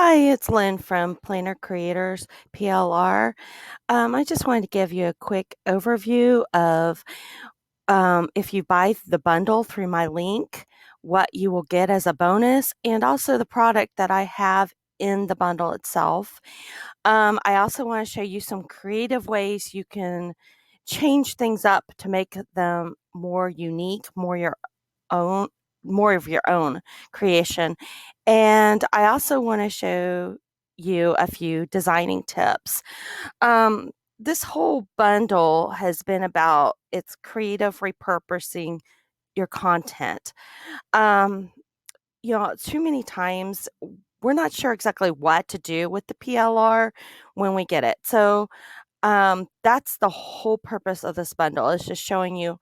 Hi, it's Lynn from Planner Creators PLR. I just wanted to give you a quick overview of if you buy the bundle through my link, what you will get as a bonus, and also the product that I have in the bundle itself. I also want to show you some creative ways you can change things up to make them more unique, own more of your own creation. And I also want to show you a few designing tips. Um, this whole bundle has been about its creative repurposing your content. Um, too many times we're not sure exactly what to do with the PLR when we get it. So that's the whole purpose of this bundle is just showing you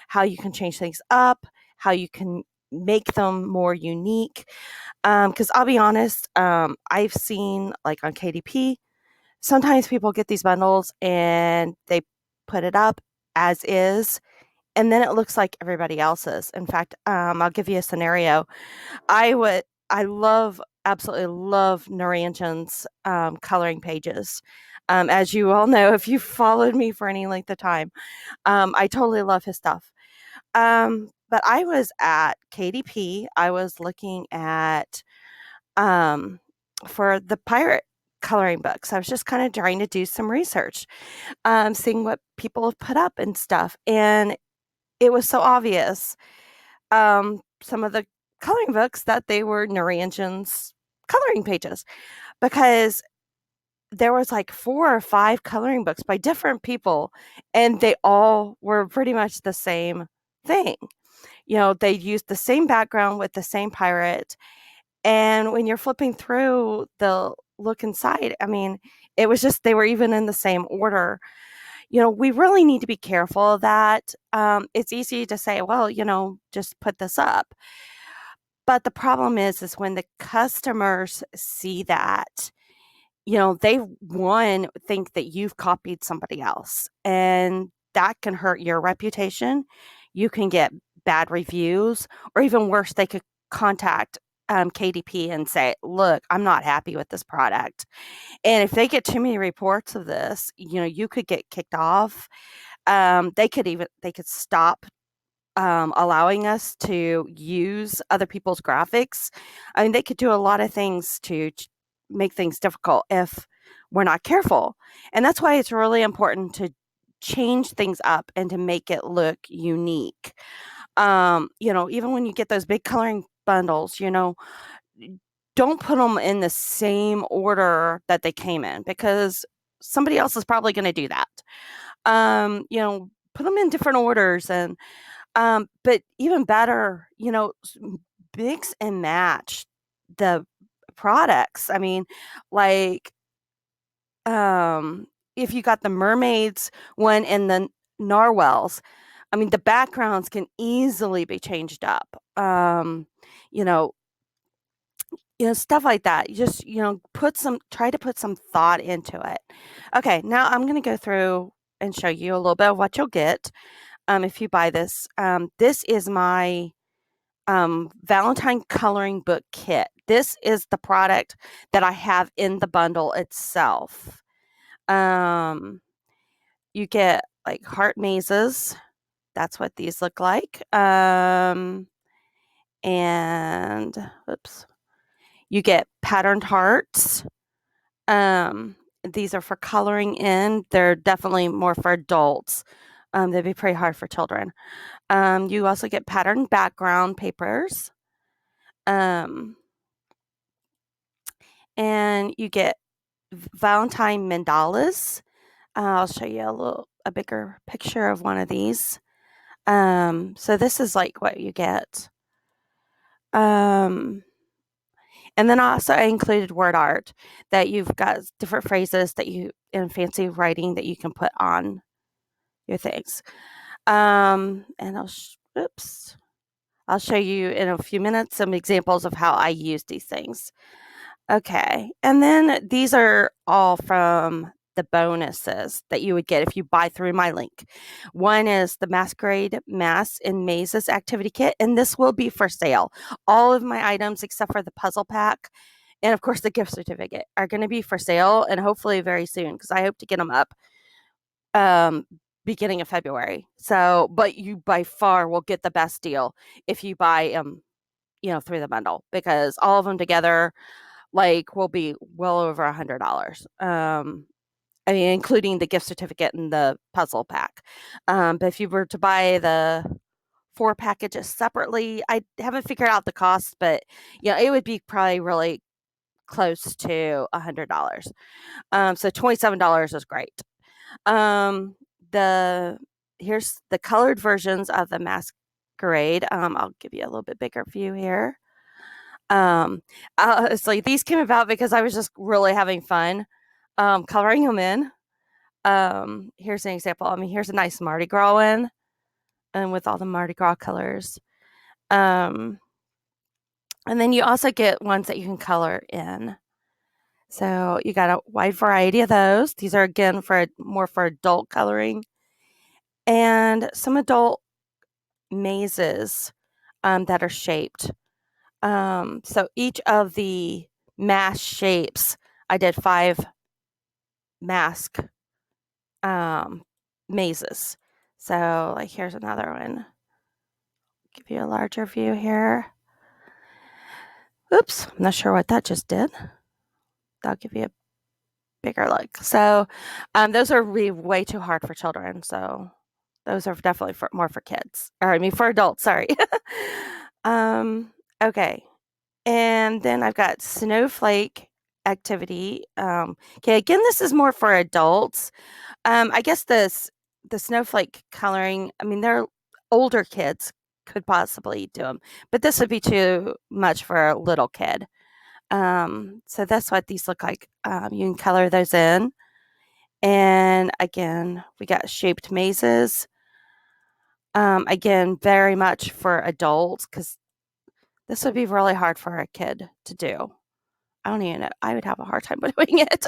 how you can change things up, how you can make them more unique. Because I'll be honest, I've seen like on KDP, sometimes people get these bundles and they put it up as is, and then it looks like everybody else's. In fact, I'll give you a scenario. Absolutely love Naranjan's coloring pages. As you all know, if you've followed me for any length of time, I totally love his stuff. But I was at KDP. I was looking at um, for the pirate coloring books. I was just kind of trying to do some research, seeing what people have put up and stuff. And it was so obvious, some of the coloring books that they were Naranjan's coloring pages because there was like 4 or 5 coloring books by different people, and they all were pretty much the same thing. They used the same background with the same pirate, and when you're flipping through the look inside, I mean, it was just they were even in the same order. We really need to be careful of that. It's easy to say, well, just put this up. But the problem is when the customers see that, they one think that you've copied somebody else, and that can hurt your reputation. You can get bad reviews, or even worse, they could contact KDP and say, "Look, I'm not happy with this product." And if they get too many reports of this, you could get kicked off. They could stop allowing us to use other people's graphics. I mean, they could do a lot of things to make things difficult if we're not careful. And that's why it's really important to change things up and to make it look unique. Even when you get those big coloring bundles, don't put them in the same order that they came in because somebody else is probably going to do that. Put them in different orders, and but even better, mix and match the products. I mean, like, if you got the mermaids one and the narwhals, I mean, the backgrounds can easily be changed up. You know, stuff like that. You just, try to put some thought into it. Okay, now I'm going to go through and show you a little bit of what you'll get if you buy this. This is my Valentine coloring book kit. This is the product that I have in the bundle itself. Um, you get like heart mazes. That's what these look like. And oops, you get patterned hearts. Um, these are for coloring in. They're definitely more for adults. They'd be pretty hard for children. You also get patterned background papers. Um, and you get Valentine mandalas. I'll show you a bigger picture of one of these. So this is like what you get. And then also I included word art that you've got different phrases that you in fancy writing that you can put on your things. And I'll show you in a few minutes some examples of how I use these things. Okay, and then these are all from the bonuses that you would get if you buy through my link. One is the Masquerade Masks and Mazes activity kit, and this will be for sale. All of my items except for the puzzle pack and of course the gift certificate are going to be for sale, and hopefully very soon, because I hope to get them up um, beginning of February. So, but you by far will get the best deal if you buy them, through the bundle, because all of them together like will be well over $100. I mean, including the gift certificate and the puzzle pack. But if you were to buy the 4 packages separately, I haven't figured out the cost, but it would be probably really close to $100. So $27 is great. Um, the Here's the colored versions of the Masquerade. I'll give you a little bit bigger view here. It's like these came about because I was just really having fun coloring them in. Here's an example. I mean, here's a nice Mardi Gras one, and with all the Mardi Gras colors. Um, and then you also get ones that you can color in. So you got a wide variety of those. These are again for more for adult coloring, and some adult mazes that are shaped. So each of the mask shapes, I did 5 mask mazes. So like here's another one. Give you a larger view here. Oops, I'm not sure what that just did. I'll give you a bigger look. So those are way too hard for children. So those are definitely more for kids. Or I mean for adults, sorry. Okay. And then I've got snowflake activity. Okay, again, this is more for adults. I guess the snowflake coloring, I mean, they're older kids could possibly do them, but this would be too much for a little kid. So that's what these look like. You can color those in. And again, we got shaped mazes. Again, very much for adults, because this would be really hard for a kid to do. I don't even know. I would have a hard time doing it.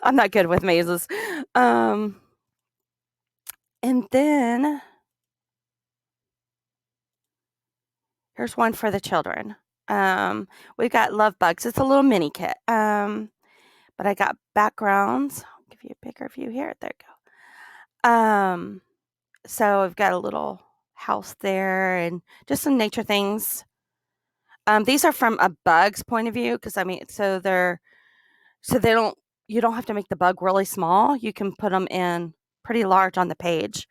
I'm not good with mazes. And then here's one for the children. We've got love bugs. It's a little mini kit. But I got backgrounds. I'll give you a bigger view here. There you go. So I've got a little house there and just some nature things. These are from a bug's point of view, because I mean, so they don't, you don't have to make the bug really small. You can put them in pretty large on the page.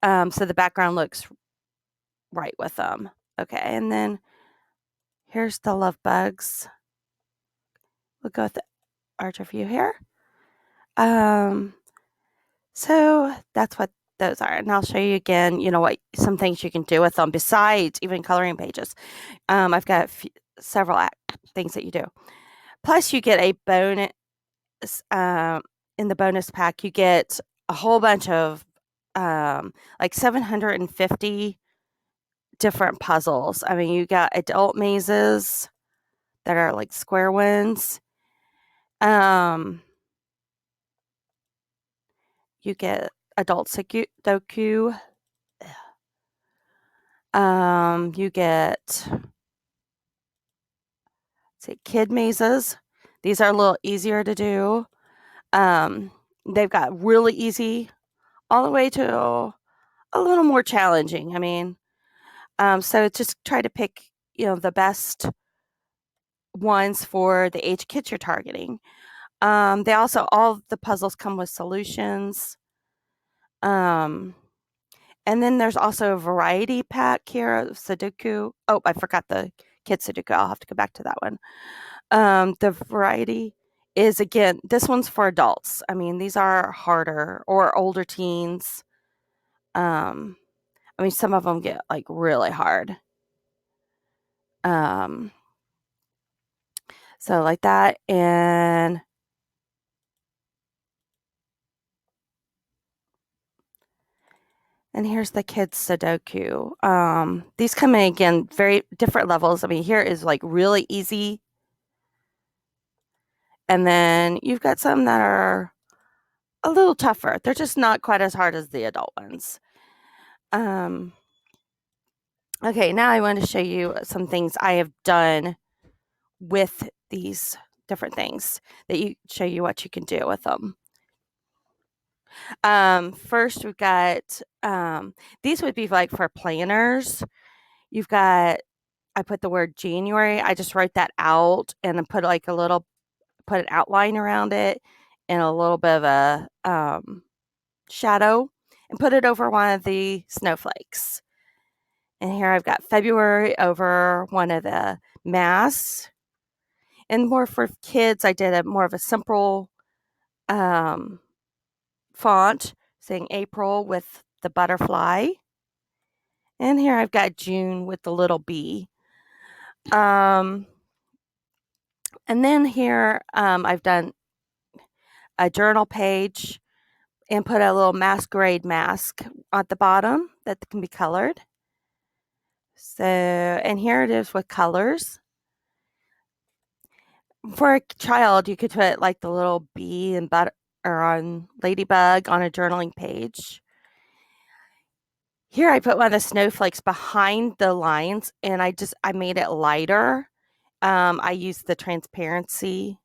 So the background looks right with them. Okay, and then here's the love bugs. We'll go with the larger view here. So that's what those are, and I'll show you again, what some things you can do with them besides even coloring pages. I've got several things that you do. Plus, you get a bonus in the bonus pack. You get a whole bunch of like 750 different puzzles. I mean, you got adult mazes that are like square ones. You get adult Sudoku. You get kid mazes. These are a little easier to do. They've got really easy all the way to a little more challenging. I mean, so just try to pick, the best ones for the age kids you're targeting. They also, all the puzzles come with solutions. And then there's also a variety pack here of Sudoku. Oh, I forgot the kid Sudoku. I'll have to go back to that one. The variety is, again, this one's for adults. I mean, these are harder, or older teens. I mean, some of them get like really hard. So like that, and here's the kids Sudoku. These come in, again, very different levels. I mean, here is like really easy. And then you've got some that are a little tougher. They're just not quite as hard as the adult ones. Okay, now I want to show you some things I have done with these different things that show you what you can do with them. First we've got, these would be like for planners. You've got, I put the word January. I just wrote that out and then put like put an outline around it and a little bit of a shadow and put it over one of the snowflakes. And here I've got February over one of the masks. And more for kids, I did more of a simple font saying April with the butterfly. And here I've got June with the little bee. And then here I've done a journal page and put a little masquerade mask at the bottom that can be colored. So, and here it is with colors. For a child, you could put like the little bee and or on ladybug on a journaling page. Here I put one of the snowflakes behind the lines and I made it lighter. I used the transparency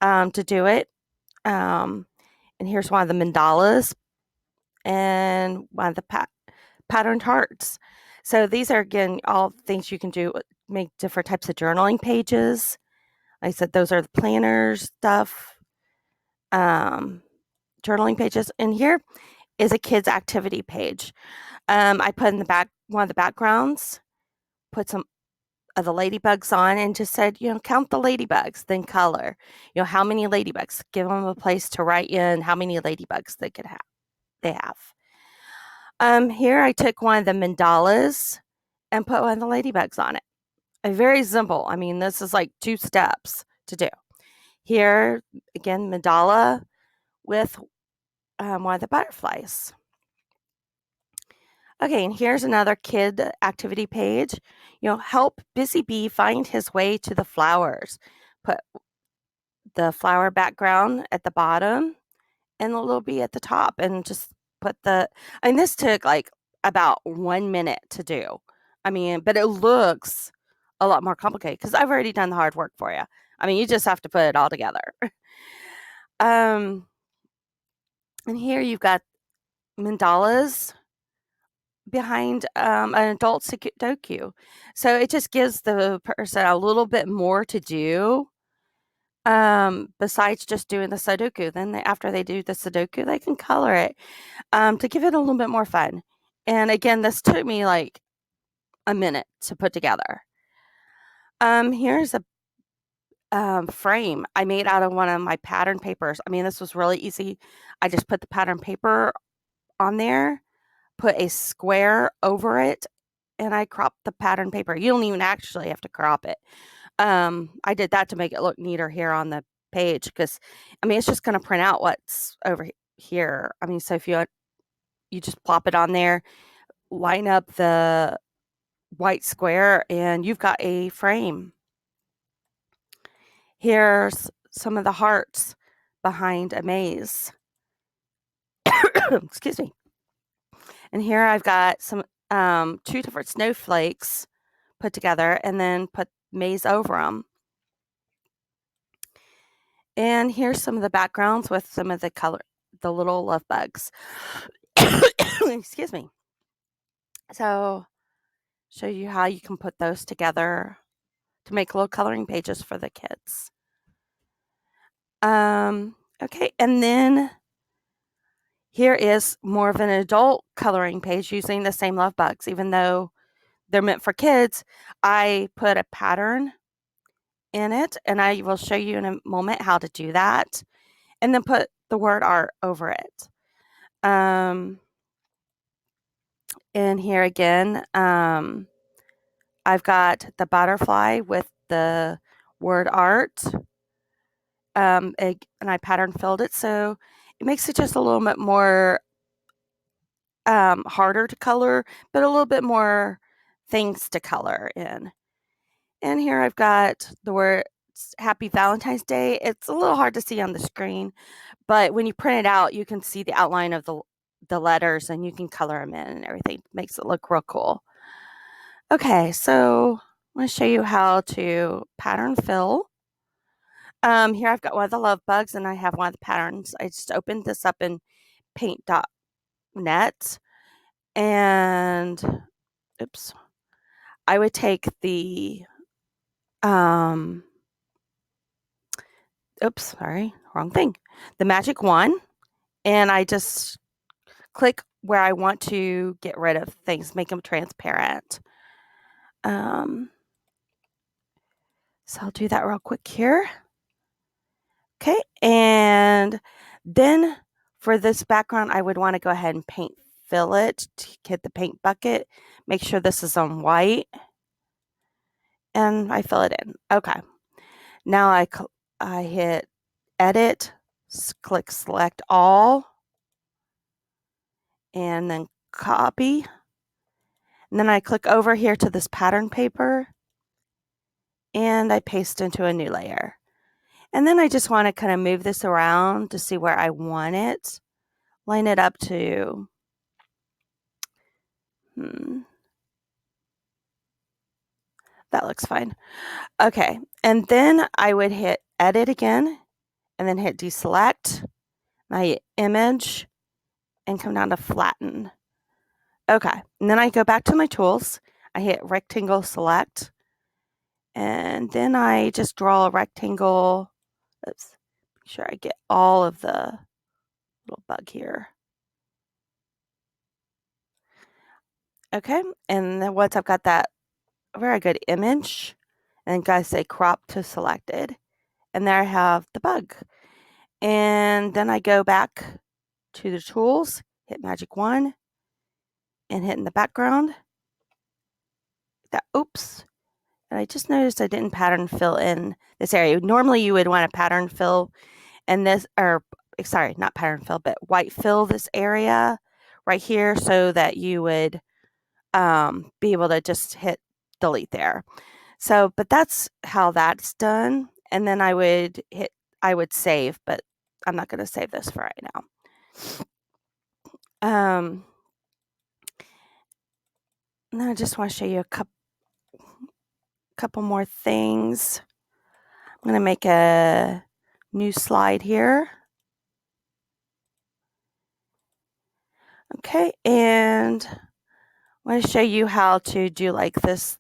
to do it. And here's one of the mandalas and one of the patterned hearts. So these are, again, all things you can do, make different types of journaling pages. Like I said, those are the planners stuff, journaling pages. And here is a kid's activity page. I put in the back, one of the backgrounds, put some of the ladybugs on and just said, count the ladybugs, then color, how many ladybugs, give them a place to write in how many ladybugs they have. Here I took one of the mandalas and put one of the ladybugs on it. Very simple. I mean, this is like 2 steps to do. Here, again, mandala with one of the butterflies. Okay, and here's another kid activity page. Help Busy Bee find his way to the flowers. Put the flower background at the bottom and the little bee at the top, and just put and this took like about 1 minute to do. I mean, but it looks a lot more complicated because I've already done the hard work for you. I mean, you just have to put it all together. And here you've got mandalas behind an adult Sudoku. So it just gives the person a little bit more to do besides just doing the Sudoku. Then after they do the Sudoku, they can color it to give it a little bit more fun. And again, this took me like a minute to put together. Here's a frame I made out of one of my pattern papers. I mean, this was really easy. I just put the pattern paper on there, put a square over it, and I cropped the pattern paper. You don't even actually have to crop it. I did that to make it look neater here on the page because, I mean, it's just going to print out what's over here. I mean, so if you just plop it on there, line up the white square, and you've got a frame. Here's some of the hearts behind a maze. Excuse me. And here I've got some 2 different snowflakes put together and then put maze over them. And here's some of the backgrounds with some of the little love bugs. Excuse me. So show you how you can put those together to make little coloring pages for the kids. Okay, and then here is more of an adult coloring page using the same love bugs. Even though they're meant for kids, I put a pattern in it, and I will show you in a moment how to do that, and then put the word art over it. And here again, I've got the butterfly with the word art, and I pattern filled it, so it makes it just a little bit more harder to color, but a little bit more things to color in. And here I've got the words Happy Valentine's Day. It's a little hard to see on the screen, but when you print it out, you can see the outline of the letters and you can color them in and everything. Makes it look real cool. Okay, so I'm going to show you how to pattern fill. Here I've got one of the love bugs, and I have one of the patterns. I just opened this up in paint.net, and oops, I would take the oops, sorry, wrong thing. The magic wand, and I just click where I want to get rid of things, make them transparent. So I'll do that real quick here. Okay, and then for this background, I would want to go ahead and paint fill it to get the paint bucket. Make sure this is on white, and I fill it in. Okay, now I hit edit, click select all, and then copy. And then I click over here to this pattern paper, and I paste into a new layer. And then I just want to kind of move this around to see where I want it. Line it up to, that looks fine. Okay, and then I would hit edit again, and then hit deselect. I hit image, and come down to flatten. Okay, and then I go back to my tools. I hit rectangle select, and then I just draw a rectangle. Oops, make sure I get all of the little bug here. Okay, and then once I've got that very good image, and then I say crop to selected, and there I have the bug. And then I go back to the tools, hit magic wand, and hit in the background. Oops. And I just noticed I didn't pattern fill in this area. Normally you would want to pattern fill and this, or sorry, not pattern fill, but white fill this area right here so that you would be able to just hit delete there. So, but that's how that's done. And then I would save, but I'm not going to save this for right now. And then I just want to show you a couple more things. I'm going to make a new slide here. Okay, and I want to show you how to do like this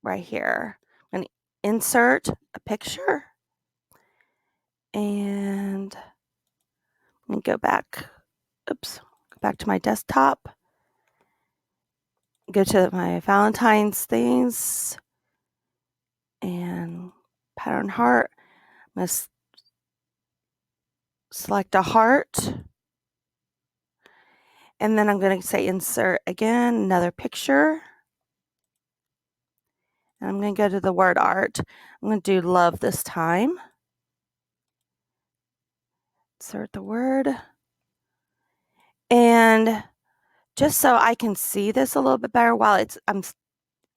right here. I'm going to insert a picture, and I'm going to go back. Oops, go back to my desktop. Go to my Valentine's things and pattern heart. I'm going to select a heart, and then I'm going to say insert again, another picture. And I'm going to go to the word art. I'm going to do love this time. Insert the word. And just so I can see this a little bit better while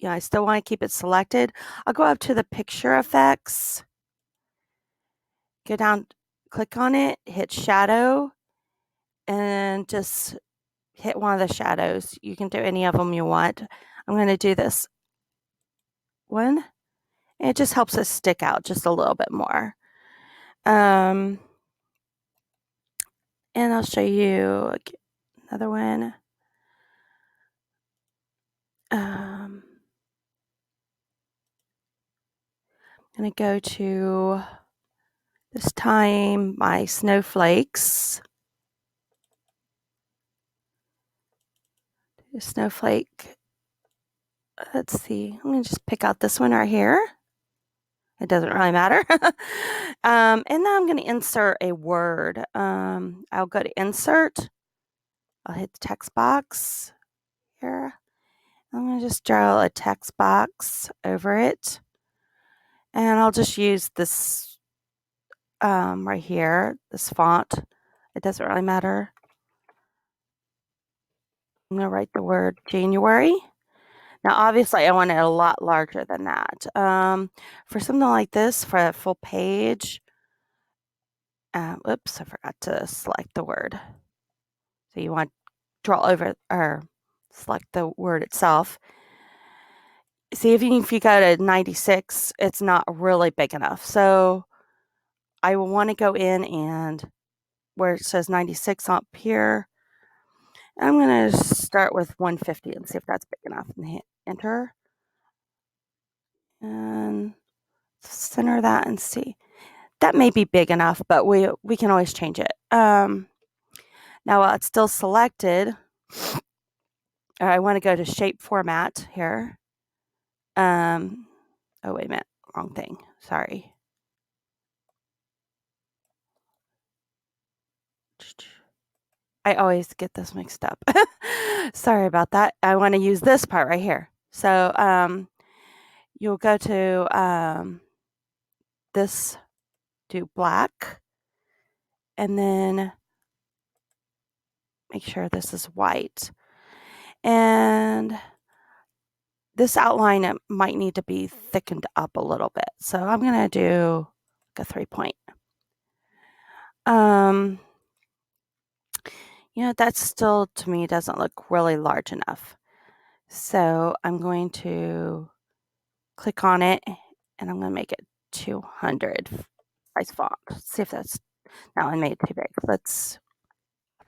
I still want to keep it selected, I'll go up to the picture effects, go down, click on it, hit shadow, and just hit one of the shadows. You can do any of them you want. I'm going to do this one. It just helps us stick out just a little bit more. And I'll show you another one. I'm going to go to, this time, my snowflakes. The snowflake, let's see, I'm going to just pick out this one right here. It doesn't really matter. And now I'm going to insert a word. I'll go to insert. I'll hit the text box here. I'm going to just draw a text box over it. And I'll just use this right here, this font. It doesn't really matter. I'm going to write the word January. Now, obviously, I want it a lot larger than that. For something like this, for a full page, oops, I forgot to select the word. So you want to draw over or select the word itself. See, even if you go to 96, it's not really big enough. So I will want to go in and where it says 96 up here, I'm going to start with 150 and see if that's big enough and hit enter and center that and see. That may be big enough, but we can always change it. Now while it's still selected, I want to go to shape format here. Oh, wait a minute. Wrong thing. Sorry. I always get this mixed up. Sorry about that. I want to use this part right here. So you'll go to this, do black, and then make sure this is white. And this outline, it might need to be thickened up a little bit. So I'm going to do like a 3-point. That still to me doesn't look really large enough. So I'm going to click on it and I'm going to make it 200 size font. See if that's, that one made it too big. Let's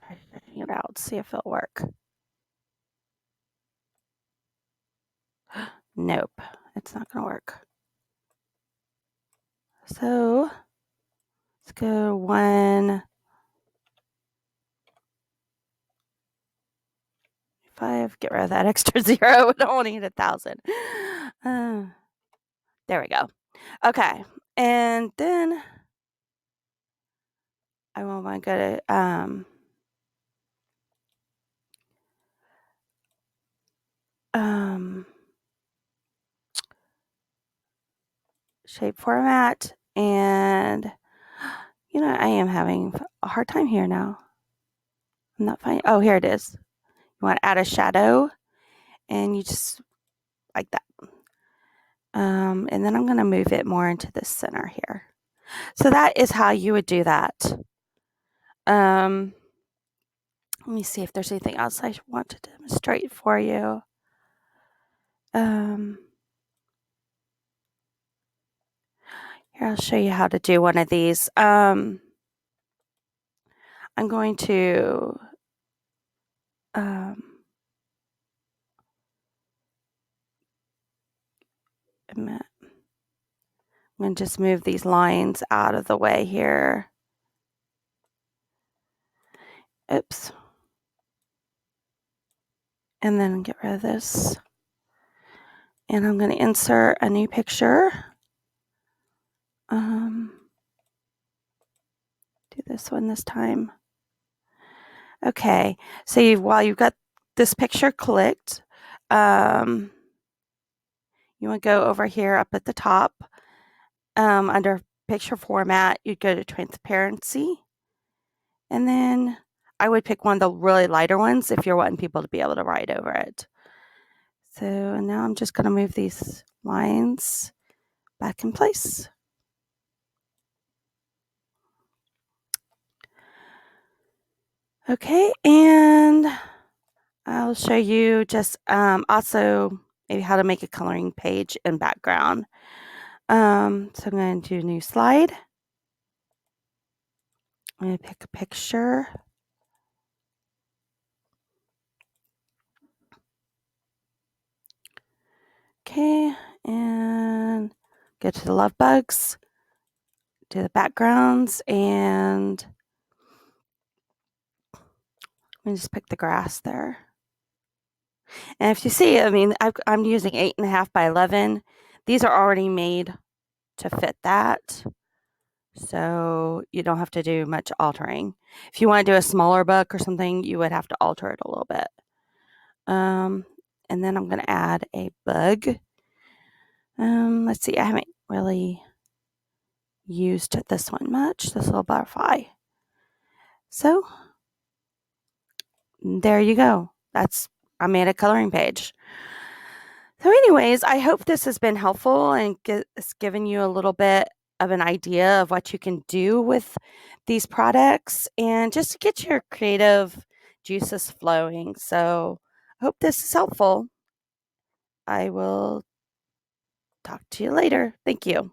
try it out, see if it'll work. Nope, it's not going to work. So let's go 1, 5, get rid of that extra 0. We don't want to hit 1,000. There we go. Okay, and then I want to go to shape format, and I am having a hard time here now. I'm not finding. Oh, here it is. You want to add a shadow, and you just like that. And then I'm going to move it more into the center here. So that is how you would do that. Let me see if there's anything else I want to demonstrate for you. Here, I'll show you how to do one of these. I'm going to I'm going to just move these lines out of the way here. Oops. And then get rid of this. And I'm going to insert a new picture. Do this one this time. Okay, so while you've got this picture clicked, you want to go over here up at the top under picture format, you'd go to transparency, and then I would pick one of the really lighter ones if you're wanting people to be able to write over it. So now I'm just going to move these lines back in place. Okay, and I'll show you just also maybe how to make a coloring page and background. So I'm going to do a new slide. I'm going to pick a picture. Okay, and go to the love bugs, do the backgrounds, and I'm going to just pick the grass there. And if you see, I mean, I'm using 8.5 by 11. These are already made to fit that. So you don't have to do much altering. If you want to do a smaller book or something, you would have to alter it a little bit. And then I'm going to add a bug. Let's see, I haven't really used this one much, this little butterfly. So there you go. I made a coloring page. So anyways, I hope this has been helpful and it's given you a little bit of an idea of what you can do with these products and just to get your creative juices flowing. So I hope this is helpful. I will talk to you later. Thank you.